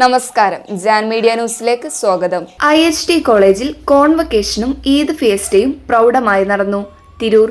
നമസ്കാരം, ജാൻ മീഡിയ ന്യൂസിലേക്ക് സ്വാഗതം. IHT കോളേജിൽ കോൺവക്കേഷനും ഈദ് ഫിയസ്റ്റയും പ്രൗഢമായി നടന്നു. തിരൂർ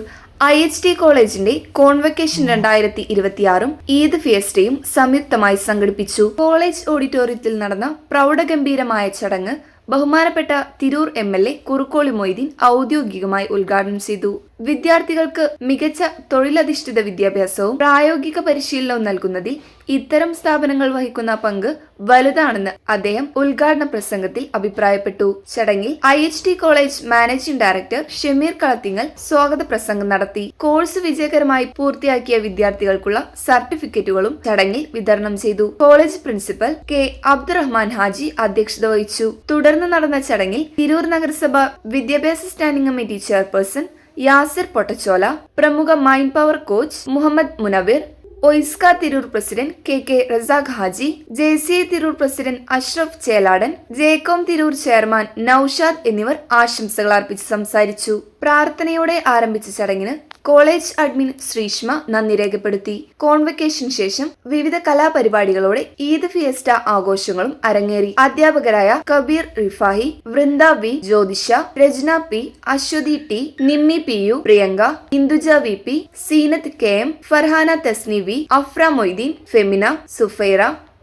IHT കോളേജിന്റെ കോൺവക്കേഷൻ 2026 ഈദ് ഫിയസ്റ്റയും സംയുക്തമായി സംഘടിപ്പിച്ചു. കോളേജ് ഓഡിറ്റോറിയത്തിൽ നടന്ന പ്രൗഢഗംഭീരമായ ചടങ്ങ് ബഹുമാനപ്പെട്ട തിരൂർ MLA കുറുക്കോളി മൊയ്തീൻ ഔദ്യോഗികമായി ഉദ്ഘാടനം ചെയ്തു. വിദ്യാർത്ഥികൾക്ക് മികച്ച തൊഴിലധിഷ്ഠിത വിദ്യാഭ്യാസവും പ്രായോഗിക പരിശീലനവും നൽകുന്നതിൽ ഇത്തരം സ്ഥാപനങ്ങൾ വഹിക്കുന്ന പങ്ക് വലുതാണെന്ന് അദ്ദേഹം ഉദ്ഘാടന പ്രസംഗത്തിൽ അഭിപ്രായപ്പെട്ടു. ചടങ്ങിൽ IHT college managing director Shameer Kalathingal സ്വാഗത പ്രസംഗം നടത്തി. കോഴ്സ് വിജയകരമായി പൂർത്തിയാക്കിയ വിദ്യാർത്ഥികൾക്കുള്ള സർട്ടിഫിക്കറ്റുകളും ചടങ്ങിൽ വിതരണം ചെയ്തു. College principal K. Abdurahman Haji അധ്യക്ഷത വഹിച്ചു. തുടർന്ന് നടന്ന ചടങ്ങിൽ തിരൂർ നഗരസഭ വിദ്യാഭ്യാസ standing committee chairperson Yasir Pottachola, പ്രമുഖ mind power coach Muhammad Munavir, OISCA Tirur president KK Razak Haji, JCI Tirur president Ashraf Cheladan, ജേക്കോം തിരൂർ ചെയർമാൻ നൌഷാദ് എന്നിവർ ആശംസകൾ അർപ്പിച്ച് സംസാരിച്ചു. പ്രാർത്ഥനയോടെ ആരംഭിച്ച ചടങ്ങിന് കോളേജ് അഡ്മിൻ ശ്രീഷ്മ നന്ദി രേഖപ്പെടുത്തി. കോൺവക്കേഷൻ ശേഷം വിവിധ കലാപരിപാടികളോടെ ഈദ് ഫിയസ്റ്റ ആഘോഷങ്ങളും അരങ്ങേറി. അധ്യാപകരായ Kabir Rifahi, Vrinda V, Jyothisha, Rajna P, Aswathy T, Nimmi PU, Priyanka, Induja VP, Seenath KM, Farhana Thasni V, Afra Moideen, Femina, Sufaira,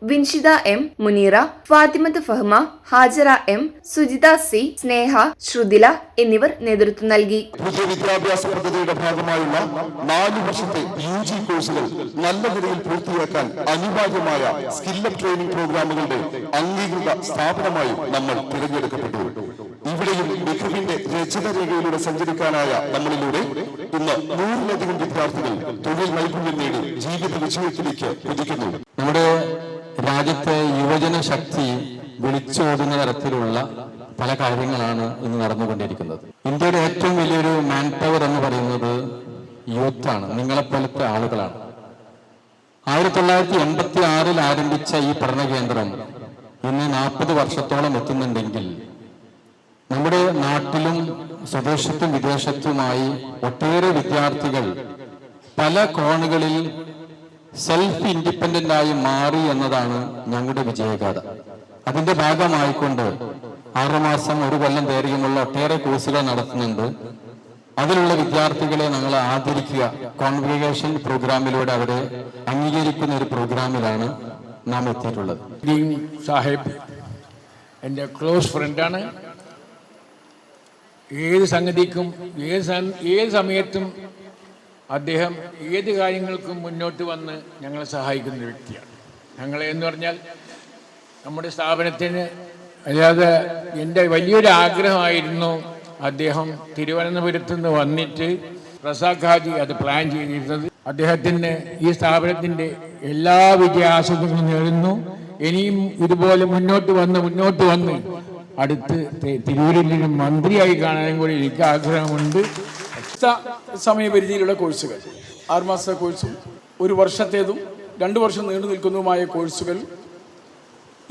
Vinshitha M, Muneera, Fathimath Fahma, Hajara M, Sujitha C, Sneha, Shruthila എന്നിവർ നേതൃത്വം നൽകി. പുതിയ വിദ്യാഭ്യാസ പദ്ധതിയുടെ ഭാഗമായുള്ള 4 വർഷത്തെ UG കോഴ്സുകൾ നല്ല നിലയിൽ പൂർത്തിയാക്കാൻ അനിവാര്യമായ സ്കില്ലപ്പ് ട്രെയിനിംഗ് പ്രോഗ്രാമുകളുടെ അംഗീകൃത സ്ഥാപനമായി നമ്മൾ തിരഞ്ഞെടുക്കപ്പെട്ടു. ഇവിടെയും മികവിന്റെ രചനരേഖയിലൂടെ സഞ്ചരിക്കാനായ നമ്മളിലൂടെ ഇന്ന് 100-ലധികം വിദ്യാർത്ഥികൾ തൊഴിൽ നൈപുണ്യം നേടി ജീവിത വിജയത്തിലേക്ക് കുതിക്കുന്നു. നമ്മുടെ രാജ്യത്തെ യുവജന ശക്തി വിളിച്ചോതുന്ന തരത്തിലുള്ള പല കാര്യങ്ങളാണ് ഇന്ന് നടന്നുകൊണ്ടിരിക്കുന്നത്. ഇന്ത്യയുടെ ഏറ്റവും വലിയൊരു മാൻ പവർ എന്ന് പറയുന്നത് യൂത്താണ്, നിങ്ങളെപ്പോലത്തെ ആളുകളാണ്. 1986 ആരംഭിച്ച ഈ പഠന കേന്ദ്രം ഇന്ന് 40 വർഷത്തോളം എത്തുന്നുണ്ടെങ്കിൽ നമ്മുടെ നാട്ടിലും സ്വദേശത്തും വിദേശത്തുമായി ഒട്ടേറെ വിദ്യാർത്ഥികൾ പല കോണുകളിൽ സെൽഫ് ഇൻഡിപെൻഡന്റ് ആയി മാറി എന്നതാണ് ഞങ്ങളുടെ വിജയഗാഥ. അതിന്റെ ഭാഗമായിക്കൊണ്ട് 6 മാസം 1 കൊല്ലം ദൈർഘ്യമുള്ള ഒട്ടേറെ കോഴ്സുകൾ നടത്തുന്നുണ്ട്. അതിലുള്ള വിദ്യാർത്ഥികളെ ഞങ്ങൾ ആദരിക്കുക, കോൺവക്കേഷൻ പ്രോഗ്രാമിലൂടെ അവരെ അംഗീകരിക്കുന്ന ഒരു പ്രോഗ്രാമിലാണ് നാം എത്തിയിട്ടുള്ളത്. സാഹിബ് എൻ്റെ ക്ലോസ് ഫ്രണ്ടാണ്. ഏത് സംഗതിക്കും ഏത് സമയത്തും അദ്ദേഹം ഏത് കാര്യങ്ങൾക്കും മുന്നോട്ട് വന്ന് ഞങ്ങളെ സഹായിക്കുന്ന വ്യക്തിയാണ്. ഞങ്ങളെ എന്ന് പറഞ്ഞാൽ നമ്മുടെ സ്ഥാപനത്തിന്, അല്ലാതെ എൻ്റെ വലിയൊരു ആഗ്രഹമായിരുന്നു അദ്ദേഹം തിരുവനന്തപുരത്ത് നിന്ന് വന്നിട്ട് റസാഖ് ഹാജി അത് പ്ലാൻ ചെയ്തിരുന്നത്. അദ്ദേഹത്തിന് ഈ സ്ഥാപനത്തിൻ്റെ എല്ലാ വിജയാശംസകളും നേരുന്നു. ഇനിയും ഇതുപോലെ മുന്നോട്ട് വന്ന് അടുത്ത് തിരൂരിൽ മന്ത്രിയായി കാണാനും കൂടി എനിക്ക് ആഗ്രഹമുണ്ട്. സമയപരിധിയിലുള്ള കോഴ്സുകൾ, 6 മാസത്തെ കോഴ്സും 1 വർഷത്തേതും 2 വർഷം നീണ്ടു നിൽക്കുന്നതുമായ കോഴ്സുകൾ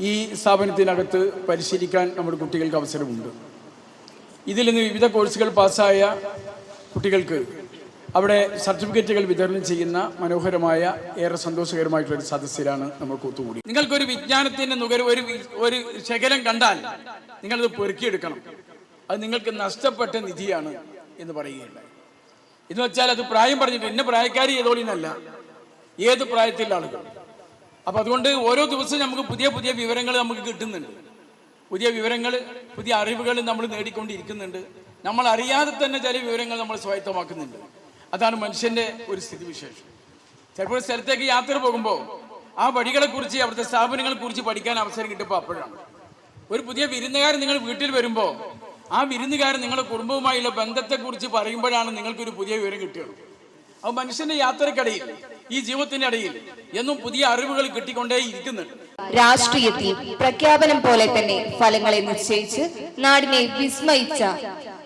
ഈ സ്ഥാപനത്തിനകത്ത് പരിശീലിക്കാൻ നമ്മുടെ കുട്ടികൾക്ക് അവസരമുണ്ട്. ഇതിൽ നിന്ന് വിവിധ കോഴ്സുകൾ പാസ്സായ കുട്ടികൾക്ക് അവിടെ സർട്ടിഫിക്കറ്റുകൾ വിതരണം ചെയ്യുന്ന മനോഹരമായ, ഏറെ സന്തോഷകരമായിട്ടുള്ളൊരു സദസ്സിലാണ് നമ്മൾ ഒത്തുകൂടി. നിങ്ങൾക്കൊരു വിജ്ഞാനത്തിൻ്റെ ഒരു ശകലം കണ്ടാൽ നിങ്ങളത് പെറുക്കിയെടുക്കണം. അത് നിങ്ങൾക്ക് നഷ്ടപ്പെട്ട നിധിയാണ് എന്ന് പറയുകയുണ്ടായി. എന്ന് വെച്ചാൽ അത് പ്രായം പറഞ്ഞിട്ട് ഇന്ന പ്രായക്കാരി ഏതോളിന്നല്ല, ഏത് പ്രായത്തിലുള്ള ആളുകൾ. അപ്പം അതുകൊണ്ട് ഓരോ ദിവസവും നമുക്ക് പുതിയ പുതിയ വിവരങ്ങൾ നമുക്ക് കിട്ടുന്നുണ്ട്. പുതിയ വിവരങ്ങൾ, പുതിയ അറിവുകൾ നമ്മൾ നേടിക്കൊണ്ടിരിക്കുന്നുണ്ട്. നമ്മൾ അറിയാതെ തന്നെ ചില വിവരങ്ങൾ നമ്മൾ സ്വായത്തമാക്കുന്നുണ്ട്. അതാണ് മനുഷ്യൻ്റെ ഒരു സ്ഥിതിവിശേഷം. ചിലപ്പോൾ സ്ഥലത്തേക്ക് യാത്ര പോകുമ്പോൾ ആ വഴികളെക്കുറിച്ച്, അവിടുത്തെ സ്ഥാപനങ്ങളെക്കുറിച്ച് പഠിക്കാൻ അവസരം കിട്ടുമ്പോൾ അപ്പോഴാണ്. ഒരു പുതിയ വിരുന്നുകാരൻ നിങ്ങൾ വീട്ടിൽ വരുമ്പോൾ ആ വിരുന്നുകാരൻ നിങ്ങളുടെ കുടുംബവുമായുള്ള ബന്ധത്തെക്കുറിച്ച് പറയുമ്പോഴാണ് നിങ്ങൾക്കൊരു പുതിയ വിവരം കിട്ടുകയുള്ളൂ. അപ്പോൾ മനുഷ്യന്റെ യാത്രക്കിടയിൽ, ഈ ജീവിതത്തിന്റെ ഇടയിൽ എന്നും പുതിയ അറിവുകൾ കിട്ടിക്കൊണ്ടേ ഇരിക്കുന്നുണ്ട്. രാഷ്ട്രീയത്തിൽ പ്രഖ്യാപനം പോലെ തന്നെ ഫലങ്ങളെ നിശ്ചയിച്ച് നാടിനെ വിസ്മയിച്ച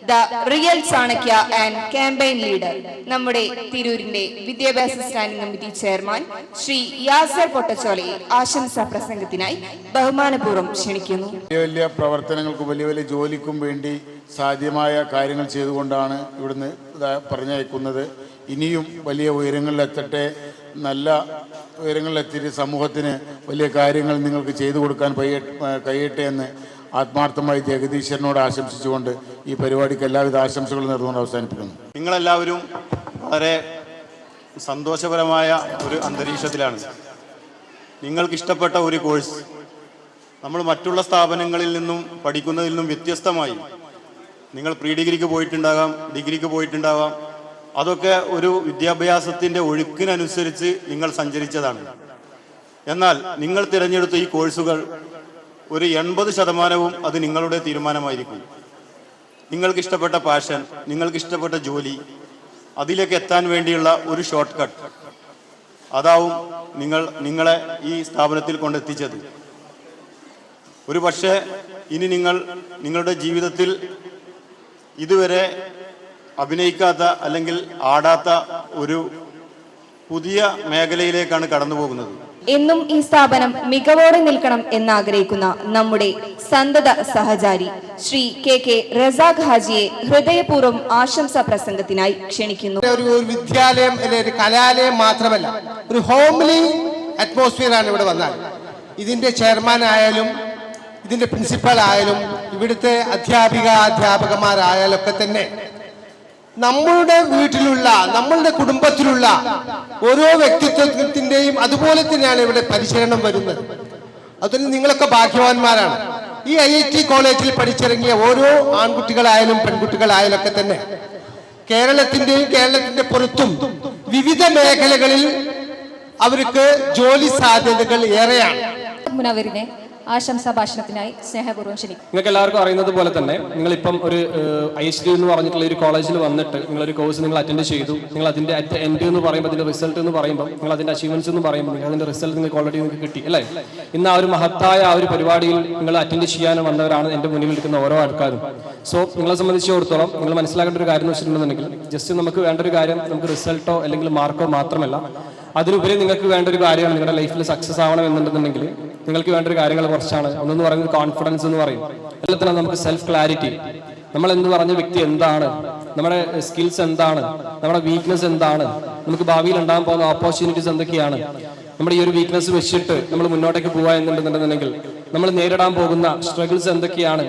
the real Chanakya and campaign leader നമ്മുടെ തിരൂരിന്റെ വിദ്യാഭ്യാസ standing committee chairman Shri Yasir പൊട്ടച്ചോലയെ ആശംസാ പ്രസംഗത്തിനായി ബഹുമാനപൂർവ്വം ക്ഷണിക്കുന്നു. വലിയ പ്രവർത്തനങ്ങൾക്കും വലിയ വലിയ ജോലിക്കും വേണ്ടി സാധ്യമായ കാര്യങ്ങൾ ചെയ്തുകൊണ്ടാണ് ഇവിടുന്ന് പറഞ്ഞയക്കുന്നത്. ഇനിയും വലിയ ഉയരങ്ങളിലെത്തട്ടെ. നല്ല ഉയരങ്ങളിലെത്തിയിട്ട് സമൂഹത്തിന് വലിയ കാര്യങ്ങൾ നിങ്ങൾക്ക് ചെയ്തു കൊടുക്കാൻ കഴിയട്ടെ എന്ന് ആത്മാർത്ഥമായി ജഗദീശ്വരനോട് ആശംസിച്ചുകൊണ്ട് ഈ പരിപാടിക്ക് എല്ലാവിധ ആശംസകളും നേർന്നുകൊണ്ട് അവസാനിപ്പിക്കുന്നു. നിങ്ങളെല്ലാവരും വളരെ സന്തോഷപരമായ ഒരു അന്തരീക്ഷത്തിലാണ്. നിങ്ങൾക്കിഷ്ടപ്പെട്ട ഒരു കോഴ്സ് നമ്മൾ മറ്റുള്ള സ്ഥാപനങ്ങളിൽ നിന്നും പഠിക്കുന്നതിൽ നിന്നും വ്യത്യസ്തമായി നിങ്ങൾ പ്രീ ഡിഗ്രിക്ക് പോയിട്ടുണ്ടാകാം, ഡിഗ്രിക്ക് പോയിട്ടുണ്ടാകാം. അതൊക്കെ ഒരു വിദ്യാഭ്യാസത്തിൻ്റെ ഒഴുക്കിനനുസരിച്ച് നിങ്ങൾ സഞ്ചരിച്ചതാണ്. എന്നാൽ നിങ്ങൾ തിരഞ്ഞെടുത്ത ഈ കോഴ്സുകൾ ഒരു 80% അത് നിങ്ങളുടെ തീരുമാനമായിരിക്കും. നിങ്ങൾക്കിഷ്ടപ്പെട്ട പാഷൻ, നിങ്ങൾക്കിഷ്ടപ്പെട്ട ജോലി, അതിലേക്ക് എത്താൻ വേണ്ടിയുള്ള ഒരു ഷോർട്ട് കട്ട് അതാവും നിങ്ങളെ ഈ സ്ഥാപനത്തിൽ കൊണ്ടെത്തിച്ചത്. ഒരു പക്ഷേ ഇനി നിങ്ങളുടെ ജീവിതത്തിൽ ഇതുവരെ അഭിനയിക്കാത്ത അല്ലെങ്കിൽ ആടാത്ത ഒരു പുതിയ മേഖലയിലേക്കാണ് കടന്നു പോകുന്നത്. എന്നും ഈ സ്ഥാപനം മികവോടെ നിൽക്കണം എന്നാഗ്രഹിക്കുന്ന നമ്മുടെ സന്തത സഹചാരി ശ്രീ കെ റസാഖ് ഹാജിയെ ഹൃദയപൂർവ്വം ആശംസാ പ്രസംഗത്തിനായി ക്ഷണിക്കുന്നു. ഒരു വിദ്യാലയം അല്ലെങ്കിൽ ഒരു കലാലയം മാത്രമല്ല, ഒരു ഹോംലി അറ്റ്മോസ്ഫിയർ ആണ് ഇവിടെ വന്നാൽ. ഇതിന്റെ ചെയർമാൻ ആയാലും ഇതിന്റെ പ്രിൻസിപ്പൽ ആയാലും ഇവിടുത്തെ അധ്യാപകമാരായാലൊക്കെ തന്നെ നമ്മളുടെ വീട്ടിലുള്ള, നമ്മളുടെ കുടുംബത്തിലുള്ള ഓരോ വ്യക്തിത്വത്തിൻ്റെയും അതുപോലെ തന്നെയാണ് ഇവിടെ പരിശീലനം വരുന്നത്. അതുകൊണ്ട് നിങ്ങളൊക്കെ ഭാഗ്യവാന്മാരാണ്. ഈ IIT കോളേജിൽ പഠിച്ചിറങ്ങിയ ഓരോ ആൺകുട്ടികളായാലും പെൺകുട്ടികളായാലും ഒക്കെ തന്നെ കേരളത്തിന്റെ പുറത്തും വിവിധ മേഖലകളിൽ അവർക്ക് ജോലി സാധ്യതകൾ ഏറെയാണ്. മുനവരിനെ ആശംസാ ഭാഷണത്തിനായി സ്നേഹപൂർവ്വം ക്ഷണിക്കും. നിങ്ങൾക്ക് എല്ലാവർക്കും അറിയുന്നത് പോലെ തന്നെ നിങ്ങളിപ്പം ഒരു IHT എന്ന് പറഞ്ഞിട്ടുള്ള ഒരു കോളേജിൽ വന്നിട്ട് നിങ്ങളൊരു കോഴ്സ് നിങ്ങൾ അറ്റൻഡ് ചെയ്തു. നിങ്ങൾ അതിൻ്റെ അറ്റ് എൻഡ് എന്ന് പറയുമ്പോൾ, അതിൻ്റെ റിസൾട്ട് എന്ന് പറയുമ്പോൾ, നിങ്ങൾ അതിൻ്റെ അച്ചീവ്മെന്റ്സ് എന്ന് പറയുമ്പോൾ നിങ്ങൾ അതിൻ്റെ റിസൾട്ട് നിങ്ങൾക്ക് ഓൾറെഡി നിങ്ങൾക്ക് കിട്ടി അല്ലേ? ഇന്ന് ആ ഒരു മഹത്തായ ആ ഒരു പരിപാടിയിൽ നിങ്ങൾ അറ്റൻഡ് ചെയ്യാൻ വന്നവരാണ് എൻ്റെ മുന്നിൽ നിൽക്കുന്ന ഓരോ ആൾക്കാരും. സോ നിങ്ങളെ സംബന്ധിച്ചിടത്തോളം നിങ്ങൾ മനസ്സിലാക്കേണ്ട ഒരു കാര്യം എന്ന് വെച്ചിട്ടുണ്ടെന്നുണ്ടെങ്കിൽ ജസ്റ്റ് നമുക്ക് വേണ്ട ഒരു കാര്യം നമുക്ക് റിസൾട്ടോ അല്ലെങ്കിൽ മാർക്കോ മാത്രമല്ല, അതിനുപരി നിങ്ങൾക്ക് വേണ്ട ഒരു കാര്യമാണ് നിങ്ങളുടെ ലൈഫിൽ സക്സസ് ആവണം എന്നുണ്ടെന്നുണ്ടെങ്കിൽ നിങ്ങൾക്ക് വേണ്ട ഒരു കാര്യങ്ങൾ കുറച്ചാണ്. ഒന്നെന്ന് പറയുന്നത് കോൺഫിഡൻസ് എന്ന് പറയും. എല്ലാത്തിനും നമുക്ക് സെൽഫ് ക്ലാരിറ്റി, നമ്മൾ എന്ന് പറഞ്ഞ വ്യക്തി എന്താണ്, നമ്മുടെ സ്കിൽസ് എന്താണ്, നമ്മുടെ വീക്ക്നെസ് എന്താണ്, നമുക്ക് ഭാവിയിൽ ഉണ്ടാകാൻ പോകുന്ന ഓപ്പർച്യൂണിറ്റീസ് എന്തൊക്കെയാണ്, നമ്മുടെ ഈ ഒരു വീക്ക്നെസ് വെച്ചിട്ട് നമ്മൾ മുന്നോട്ടേക്ക് പോവുക എന്നുണ്ടെന്നുണ്ടെങ്കിൽ നമ്മൾ നേരിടാൻ പോകുന്ന സ്ട്രഗിൾസ് എന്തൊക്കെയാണ്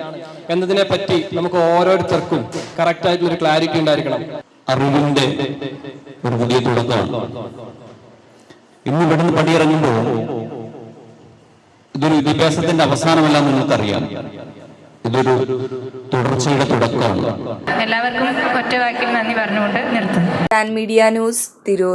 എന്നതിനെ പറ്റി നമുക്ക് ഓരോരുത്തർക്കും കറക്റ്റ് ആയിട്ടുള്ള ഒരു ക്ലാരിറ്റി ഉണ്ടായിരിക്കണം. അറിവിന്റെ ഒരു പുതിയ തുടക്കമാണ്. ഇന്ന് ഇവിടുന്ന് പടിയിറങ്ങുമ്പോൾ ഇതൊരു വിദ്യാഭ്യാസത്തിന്റെ അവസാനമല്ല, നിങ്ങൾക്കറിയാം. ഇതൊരു തുടർച്ചയുടെ തുടക്കമാണ്. എല്ലാവർക്കും ഒറ്റ വാക്കിൽ നന്ദി പറഞ്ഞുകൊണ്ട് നിർത്തുന്നു. Media news, Tirur.